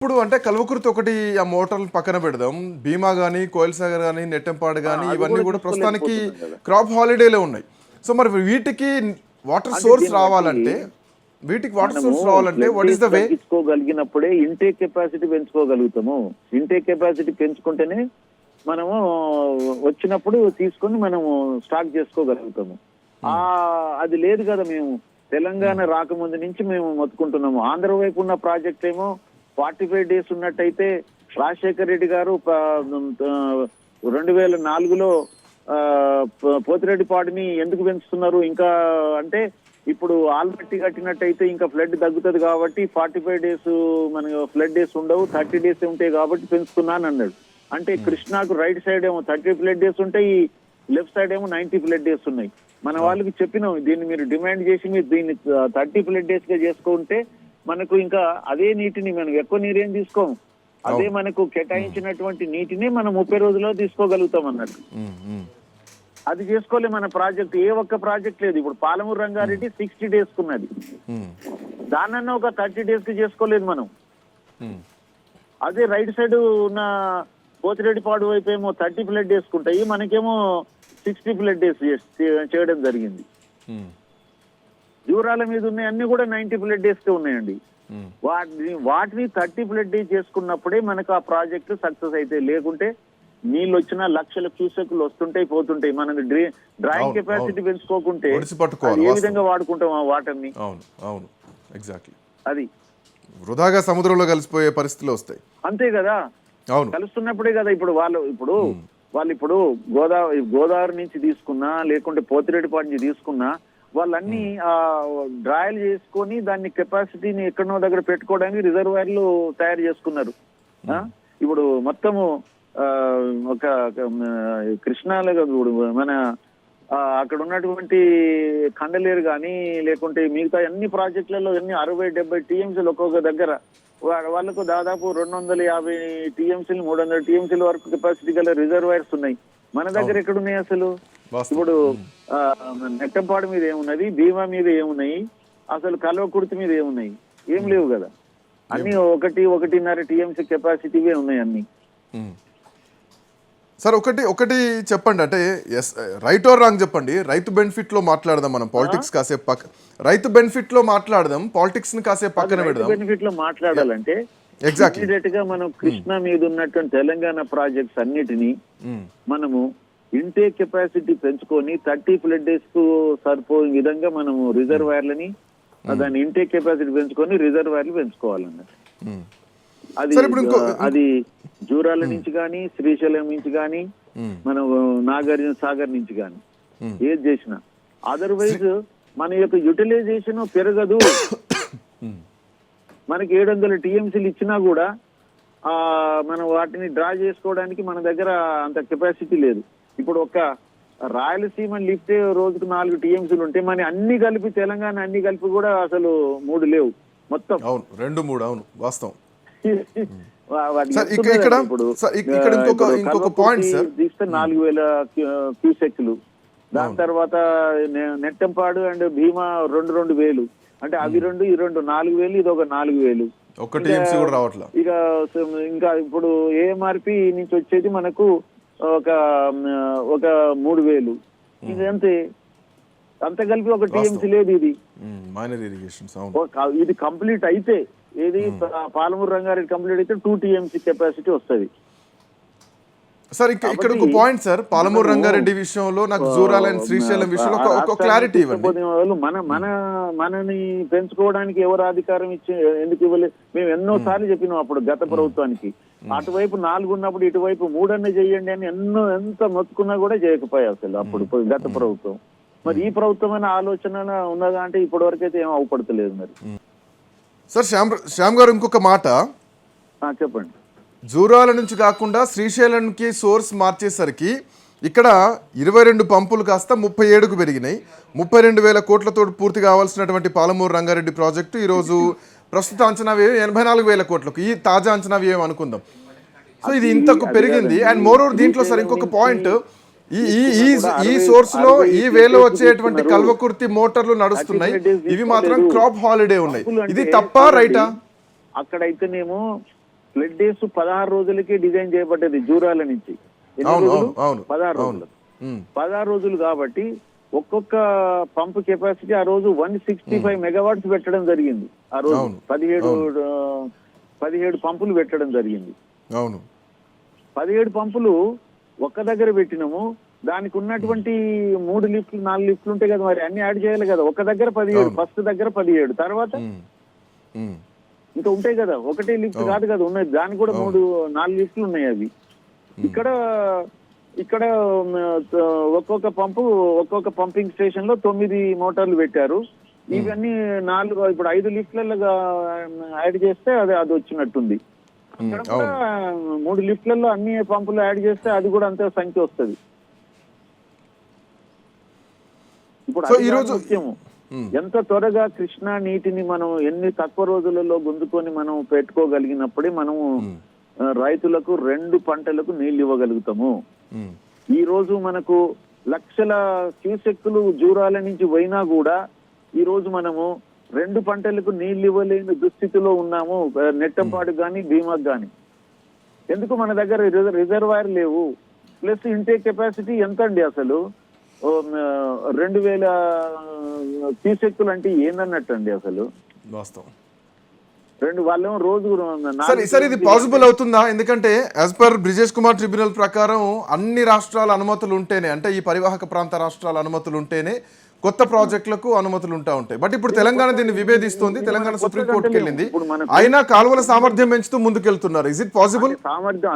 ఇప్పుడు అంటే కల్వకుర్తి ఒకటి ఆ మోటార్లు పక్కన పెడదాం. భీమా గానీ, కోయిల్ సాగర్ గానీ, నెట్టెంపాడు గానీ అది ఇవన్నీ కూడా కూడా ప్రస్తుతానికి తీసుకోలేకపోతున్నాం కదా. క్రాప్ హాలిడేలో ఉన్నాయి. సో మరి వీటికి వాటర్ అంటే సోర్స్ దీన్ని బట్టి రావాలంటే మనము వాట్ ఈస్ ద వే? తగ్గించుకోగలిగినప్పుడే ఇంటేక్ కెపాసిటీ పెంచుకోగలుగుతాము. ఇంటేక్ కెపాసిటీ పెంచుకుంటేనే మనము వచ్చినప్పుడు తీసుకొని మనము స్టాక్ చేసుకోగలుగుతాము. అది లేదు కదా. మేము తెలంగాణ రాకముందు నుంచి మేము మొత్తుకుంటున్నాము. ఆంధ్ర వైపు ఉన్న ప్రాజెక్ట్ ఏమో 45 డేస్ ఉన్నట్టయితే రాజశేఖర రెడ్డి గారు 2004లో పోతిరెడ్డిపాడుని ఎందుకు పెంచుతున్నారు ఇంకా అంటే ఇప్పుడు ఆల్మట్టి కట్టినట్టయితే ఇంకా ఫ్లడ్ తగ్గుతుంది కాబట్టి 45 డేస్ మన ఫ్లడ్ డేస్ ఉండవు, 30 డేస్ ఉంటాయి కాబట్టి పెంచుతున్నాను అన్నాడు. అంటే కృష్ణాకు రైట్ సైడ్ ఏమో 30 ఫ్లడ్ డేస్ ఉంటాయి, లెఫ్ట్ సైడ్ ఏమో 90 ఫ్లడ్ డేస్ ఉన్నాయి. మన వాళ్ళకి చెప్పినాం దీన్ని మీరు డిమాండ్ చేసి మీరు దీన్ని 30 ఫ్లడ్ డేస్ గా చేసుకుంటే మనకు ఇంకా అదే నీటిని మనం ఎక్కువ నీరేం తీసుకోము, అదే మనకు కేటాయించినటువంటి నీటిని మనం 30 రోజుల్లో తీసుకోగలుగుతాం అన్నట్టు. అది చేసుకోలే మన ప్రాజెక్ట్. ఏ ఒక్క ప్రాజెక్ట్ లేదు. ఇప్పుడు పాలమూరు రంగారెడ్డి 60 డేస్ కున్నది, దానన్నా ఒక 30 డేస్ కి చేసుకోలేదు మనం. అదే రైట్ సైడ్ ఉన్న పోతిరెడ్డిపాడు వైపు ఏమో 30 ఫ్లడ్ డేస్ కుంటాయి, మనకేమో 60 ఫ్లడ్ డేస్ చేయడం జరిగింది. దూరాల మీద ఉన్నాయి అన్ని కూడా 90 ఫ్లడ్ డేస్ కే ఉన్నాయండి. వాటిని 30 ఫ్లడ్ డేస్ చేసుకున్నప్పుడే మనకు ఆ ప్రాజెక్టు సక్సెస్ అయితే, లేకుంటే నీళ్ళు వచ్చినా లక్షల క్యూసెక్లు వస్తుంటాయి పోతుంటాయి. మనకు డ్రాయింగ్ కెపాసిటీ పెంచుకోకుంటే ఏ విధంగా వాడుకుంటాం ఆ వాటర్ ని? అది వృధాగా సముద్రంలో కలిసిపోయే పరిస్థితులు వస్తాయి. అంతే కదా. కలుస్తున్నప్పుడే కదా ఇప్పుడు వాళ్ళు గోదావరి నుంచి తీసుకున్నా లేకుంటే పోతిరెడ్డిపాడు నుంచి తీసుకున్నా వాళ్ళన్నీ డ్రాయల్ చేసుకొని దాన్ని కెపాసిటీని ఎక్కడనో దగ్గర పెట్టుకోవడానికి రిజర్వాయర్లు తయారు చేసుకున్నారు. ఇప్పుడు మొత్తము ఒక కృష్ణాలో మన అక్కడ ఉన్నటువంటి కండలేరు కానీ లేకుంటే మిగతా అన్ని ప్రాజెక్టులలో అన్ని 60-70 టీఎంసీలు ఒక్కొక్క దగ్గర వాళ్ళకు దాదాపు 250 టీఎంసీలు 300 టీఎంసీల వరకు కెపాసిటీ గల రిజర్వాయర్స్ ఉన్నాయి. మన దగ్గర ఎక్కడున్నాయి అసలు? ఇప్పుడు నెట్టంపాడు మీద ఏమున్నది, భీమా మీద ఏమున్నాయి, అసలు కల్వకుర్తి మీద ఏమున్నాయి? ఏం లేవు కదా. అన్ని 1-1.5 టీఎంసీ కెపాసిటీవే ఉన్నాయి అన్ని. సార్ ఒకటి చెప్పండి, అంటే రైట్ ఆర్ రాంగ్ చెప్పండి. రైతు బెనిఫిట్ లో మాట్లాడదాం మనం, పాలిటిక్స్ కాసేపు రైతు బెనిఫిట్ లో మాట్లాడదాం, పాలిటిక్స్ ని కాసేపు పక్కన పెడదాం. బెనిఫిట్ లో మాట్లాడాలంటే ఇమీడియట్ గా మనం కృష్ణా మీద ఉన్నటువంటి తెలంగాణ ప్రాజెక్ట్స్ అన్నిటినీ మనము ఇంటేక్ కెపాసిటీ పెంచుకొని 30 ఫ్లడ్ డేస్ కు సరిపోయే విధంగా మనము రిజర్వాయర్లని దాని ఇంటేక్ కెపాసిటీ పెంచుకొని రిజర్వాయర్లు పెంచుకోవాలన్నట్టు. అది జూరాల నుంచి కానీ శ్రీశైలం నుంచి కానీ మనం నాగార్జున సాగర్ నుంచి కానీ ఏది చేసినా అదర్వైజ్ మన యొక్క యూటిలైజేషన్ పెరగదు. మనకి 700 టీఎంసీలు ఇచ్చినా కూడా మనం వాటిని డ్రా చేసుకోవడానికి మన దగ్గర అంత కెపాసిటీ లేదు. ఇప్పుడు ఒక రాయలసీమ లిఫ్ట్ రోజుకు 4 టీఎంసీలు ఉంటే మన అన్ని కలిపి తెలంగాణ అన్ని కలిపి కూడా అసలు 3 లేవు మొత్తం. 2-3 అవును వాస్తవం. ఇంకొక పాయింట్ తీస్తే 4000 క్యూసెక్లు, దాని తర్వాత నెట్టంపాడు అండ్ భీమా 2,000 అంటే అవి 2 ఈ 2 4,000, ఇది ఒక 4,000. ఇక ఇంకా ఇప్పుడు ఏఎంఆర్పి నుంచి వచ్చేది మనకు ఒక 3,000. ఇది అంతే, అంత కలిపి ఒక టీఎంసీ లేదు. ఇది కంప్లీట్ అయితే ఏది పాలమూరు రంగారెడ్డి కంప్లీట్ అయితే 2 టీఎంసీ కెపాసిటీ వస్తుంది. సార్ ఇక్కడ ఒక పాయింట్ సార్, పాలమూరు రంగారెడ్డి విషయంలో నాకు జూరాల అండ్ శ్రీశైలం విషయంలో ఒక క్లారిటీ ఇవ్వండి. మనని పెంచుకోవడానికి ఎవరు అధికారం ఇచ్చి ఎందుకు ఇవ్వలేదు? మేము ఎన్నో సార్లు చెప్పినాం అప్పుడు గత ప్రభుత్వానికి. అటువైపు 4 ఉన్నప్పుడు ఇటువైపు 3 అన్నీ చెయ్యండి అని ఎంత మొత్తుకున్నా కూడా చేయకపోయా అసలు అప్పుడు గత ప్రభుత్వం. మరి ఈ ప్రభుత్వమైన ఆలోచన ఉన్నదా అంటే ఇప్పటి వరకు అయితే ఏం అవపడతలేదు. మరి సార్ శ్యామ్ గారు ఇంకొక మాట చెప్పండి. జూరాల నుంచి కాకుండా శ్రీశైలంకి సోర్స్ మార్చేసరికి ఇక్కడ 22 పంపులు కాస్త 37కు పెరిగినాయి. 32,000 కోట్లతో పూర్తి కావాల్సినటువంటి పాలమూరు రంగారెడ్డి ప్రాజెక్టు ఈరోజు ప్రస్తుత అంచనా వ్యయం 84,000 కోట్లకు. ఈ తాజా అంచనా వ్యయం అనుకుందాం. సో ఇది ఇంతకు పెరిగింది. అండ్ మోరోవర్ దీంట్లో సార్ ఇంకొక పాయింట్, ఈ సోర్స్ లో ఈ వేలో వచ్చేటువంటి కల్వకుర్తి మోటార్లు నడుస్తున్నాయి, ఇవి మాత్రం క్రాప్ హాలిడే ఉన్నాయి. ఇది తప్ప రైటా? అక్కడైతేనేమో ఫ్లడ్ డేస్ 16 రోజులకే డిజైన్ చేయబడ్డది జూరాల నుంచి. ఎన్ని అవును, రోజులు? అవును, 16 అవును. రోజులు. 16 రోజులు కాబట్టి ఒక్కొక్క పంపు కెపాసిటీ ఆ రోజు 165 మెగావాట్స్ పెట్టడం జరిగింది. ఆ రోజు అవును. 17 పంపులు పెట్టడం జరిగింది. అవును. 17 పంపులు ఒక్క దగ్గర పెట్టినాము. దానికి ఉన్నటువంటి 3 లిఫ్ట్లు 4 లిఫ్ట్లు ఉంటాయి కదా, మరి అన్ని యాడ్ చేయాలి కదా. ఒక దగ్గర 17, ఫస్ట్ దగ్గర 17, తర్వాత ఇంకా ఉంటాయి కదా, ఒకటే లిఫ్ట్ కాదు కదా ఉన్నది, దానికి కూడా 4 లిఫ్ట్లు ఉన్నాయి. అవి ఇక్కడ ఒక్కొక్క పంపింగ్ స్టేషన్ లో 9 మోటార్లు పెట్టారు. ఇవన్నీ 4, ఇప్పుడు 5 లిఫ్ట్లలో యాడ్ చేస్తే అది వచ్చినట్టుంది. ఇక్కడ కూడా 3 లిఫ్ట్లలో అన్ని పంపులు యాడ్ చేస్తే అది కూడా అంతే సంఖ్య వస్తుంది. ఇప్పుడు ముఖ్యము ఎంత త్వరగా కృష్ణా నీటిని మనం ఎన్ని తక్కువ రోజులలో గుంజుకొని మనం పెట్టుకోగలిగినప్పుడే మనము రైతులకు 2 పంటలకు నీళ్లు ఇవ్వగలుగుతాము. ఈ రోజు మనకు లక్షల క్యూసెక్కులు జూరాల నుంచి పోయినా కూడా ఈ రోజు మనము 2 పంటలకు నీళ్లు ఇవ్వలేని దుస్థితిలో ఉన్నాము. నెట్టంపాడు గాని భీమాకు గాని. ఎందుకు? మన దగ్గర రిజర్వాయర్ లేవు. ప్లస్ ఇంటేక్ కెపాసిటీ ఎంత అండి అసలు? 2000 క్యూసెక్కులు అంటే ఏందన్నట్టు అండి అసలు. వాస్తవం. వాళ్ళేమో రోజు సార్ ఇది పాసిబుల్ అవుతుందా? ఎందుకంటే as per Brijesh Kumar tribunal ప్రకారం అన్ని రాష్ట్రాల అనుమతులు ఉంటేనే, అంటే ఈ పరివాహక ప్రాంత రాష్ట్రాల అనుమతులు ఉంటేనే కొత్త ప్రాజెక్టులకు అనుమతులు ఉంటాయి. బట్ ఇప్పుడు తెలంగాణ దీన్ని విభేదిస్తోంది. తెలంగాణ సుప్రీంకోర్టుకి వెళ్ళింది. అయినా కాలువల సామర్థ్యం పెంచుతూ ముందుకెళ్తున్నారు. Is it possible? సామర్థ్యం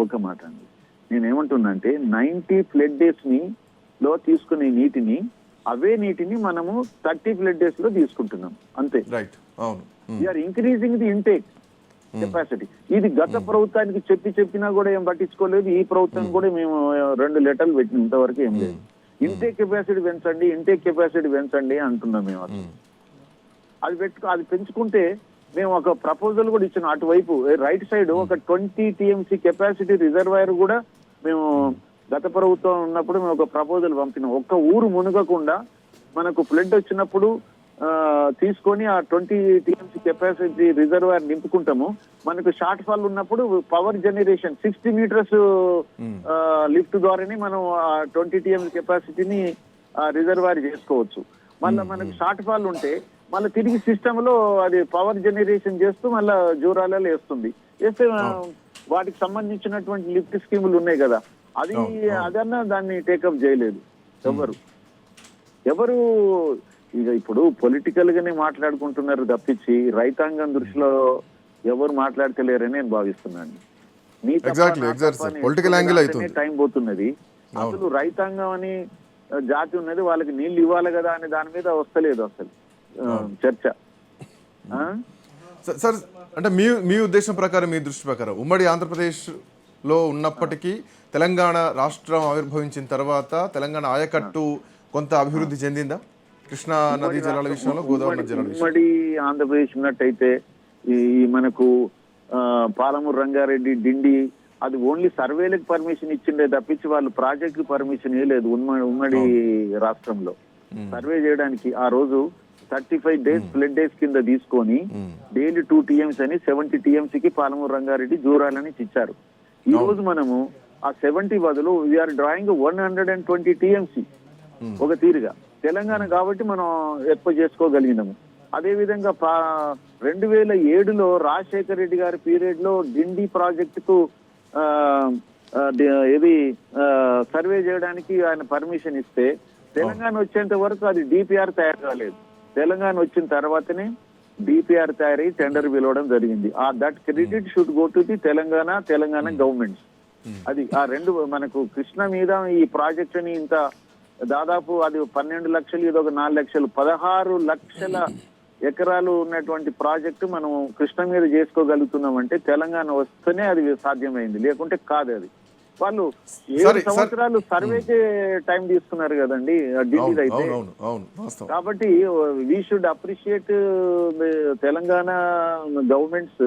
ఒక మాట అండి, నేనేమంటున్నా అంటే 90 ఫ్లడ్ డేస్ లో తీసుకునే నీటిని, అవే నీటిని మనము 30 ఫ్లడ్ డేస్ లో తీసుకుంటున్నాం అంతే. రైట్. అవును. We are increasing the intake capacity. ఇది గత ప్రభుత్వానికి చెప్పినా కూడా ఏం పట్టించుకోలేదు. ఈ ప్రభుత్వం కూడా మేము 2 లెటర్లు పెట్టిన ఇంతవరకు ఏం లేదు. ఇంటేక్ కెపాసిటీ పెంచండి అంటున్నాం మేము. అది పెంచుకుంటే మేము ఒక ప్రపోజల్ కూడా ఇచ్చినాం. అటువైపు రైట్ సైడ్ ఒక 20 TMC కెపాసిటీ రిజర్వాయర్ కూడా మేము గత ప్రభుత్వం ఉన్నప్పుడు మేము ఒక ప్రపోజల్ పంపినాం. ఒక్క ఊరు మునగకుండా మనకు ఫ్లడ్ వచ్చినప్పుడు తీసుకొని ఆ 20 TMC కెపాసిటీ రిజర్వాయర్ నింపుకుంటాము. మనకు షార్ట్ ఫాల్ ఉన్నప్పుడు పవర్ జనరేషన్ 60 మీటర్స్ లిఫ్ట్ ద్వారానే మనం ఆ 20 TMC కెపాసిటీని రిజర్వాయర్ చేసుకోవచ్చు. మళ్ళీ మనకు షార్ట్ ఫాల్ ఉంటే మళ్ళీ తిరిగి సిస్టమ్ లో అది పవర్ జనరేషన్ చేస్తూ మళ్ళీ జూరాలలో వేస్తుంది. వేస్తే వాటికి సంబంధించినటువంటి లిఫ్ట్ స్కీములు ఉన్నాయి కదా, అదన్నా దాన్ని టేకప్ చేయలేదు ఎవరు. ఇక ఇప్పుడు పొలిటికల్ గానే మాట్లాడుకుంటున్నారు తప్పించి రైతాంగం దృష్టిలో ఎవరు మాట్లాడతలేరని నేను భావిస్తున్నాను. టైం పోతున్నది. అసలు రైతాంగం అని జాతి ఉన్నది, వాళ్ళకి నీళ్లు ఇవ్వాలి కదా అనే దాని మీద వస్తలేదు అసలు చర్చ. సార్ అంటే మీ ఉద్దేశం ప్రకారం, మీ దృష్టి ప్రకారం ఉమ్మడి ఆంధ్రప్రదేశ్ లో ఉన్నప్పటికీ తెలంగాణ రాష్ట్రం ఆవిర్భవించిన తర్వాత తెలంగాణ ఆయకట్టు కొంత అభివృద్ధి చెందిందా? కృష్ణా నదీ జలాల విషయంలో, గోదావరి నది జలాల విషయంలో ఉమ్మడి ఆంధ్రప్రదేశ్ ఉన్నట్టయితే ఈ మనకు పాలమూరు రంగారెడ్డి డిండి అది ఓన్లీ సర్వేలకు పర్మిషన్ ఇచ్చిండే తప్పించి వాళ్ళు ప్రాజెక్ట్ పర్మిషన్ ఇవ్వలేదు. ఉమ్మడి రాష్ట్రంలో సర్వే చేయడానికి ఆ రోజు 35 డేస్ ఫ్లడ్ డేస్ కింద తీసుకొని డైలీ 2 TMC అని 70 TMCకి పాలమూరు రంగారెడ్డి జూరాలని ఇచ్చారు. ఈ రోజు మనము ఆ 70 బదులు వీఆర్ డ్రాయింగ్ 120 TMC ఒక తీరుగా తెలంగాణ కాబట్టి మనం ఎక్కువ చేసుకోగలిగినాము. అదే విధంగా 2007లో రాజశేఖర రెడ్డి గారి పీరియడ్ లో డిండి ప్రాజెక్టుకు సర్వే చేయడానికి ఆయన పర్మిషన్ ఇస్తే తెలంగాణ వచ్చేంత వరకు అది DPR తయారు కాలేదు. తెలంగాణ వచ్చిన తర్వాతనే DPR తయారై టెండర్ పిలవడం జరిగింది. That credit should go to the Telangana governments. అది ఆ 2 మనకు కృష్ణ మీద ఈ ప్రాజెక్ట్ అని ఇంత దాదాపు అది 12 లక్షలు, ఇది ఒక 4 లక్షలు, 16 లక్షల ఎకరాలు ఉన్నటువంటి ప్రాజెక్టు మనం కృష్ణ మీద చేసుకోగలుగుతున్నాం అంటే తెలంగాణ వస్తేనే అది సాధ్యమైంది, లేకుంటే కాదు. అది వాళ్ళు 7 సంవత్సరాలు సర్వేకే టైం తీసుకున్నారు కదండి ఢిల్లీ అయితే. కాబట్టి we should appreciate Telangana governments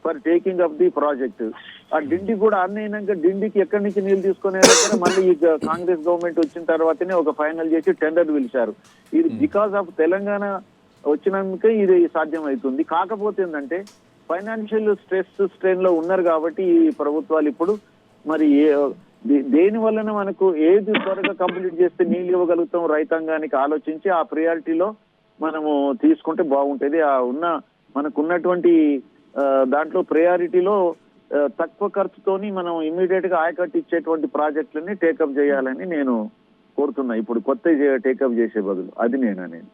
for taking up the project. ఆ డిండి కూడా అన్నైనాక డిండికి ఎక్కడి నుంచి నీళ్లు తీసుకునే మళ్ళీ ఈ కాంగ్రెస్ గవర్నమెంట్ వచ్చిన తర్వాతనే ఒక ఫైనల్ చేసి టెండర్ పిలిచారు. ఇది బికాస్ ఆఫ్ తెలంగాణ వచ్చినందుకే ఇది సాధ్యం అవుతుంది. కాకపోతే ఏంటంటే ఫైనాన్షియల్ స్ట్రెయిన్ లో ఉన్నారు కాబట్టి ఈ ప్రభుత్వాలు ఇప్పుడు మరి దేని వలన మనకు ఏది త్వరగా కంప్లీట్ చేస్తే నీళ్ళు ఇవ్వగలుగుతాం రైతాంగానికి ఆలోచించి ఆ ప్రియారిటీలో మనము తీసుకుంటే బాగుంటది. మనకు ఉన్నటువంటి దాంట్లో ప్రయారిటీలో తక్కువ ఖర్చుతోని మనం ఇమ్మీడియట్ గా ఆయకట్టు ఇచ్చేటువంటి ప్రాజెక్టులని టేకప్ చేయాలని నేను కోరుతున్నా. ఇప్పుడు కొత్త టేకప్ చేసే బదులు అది నేను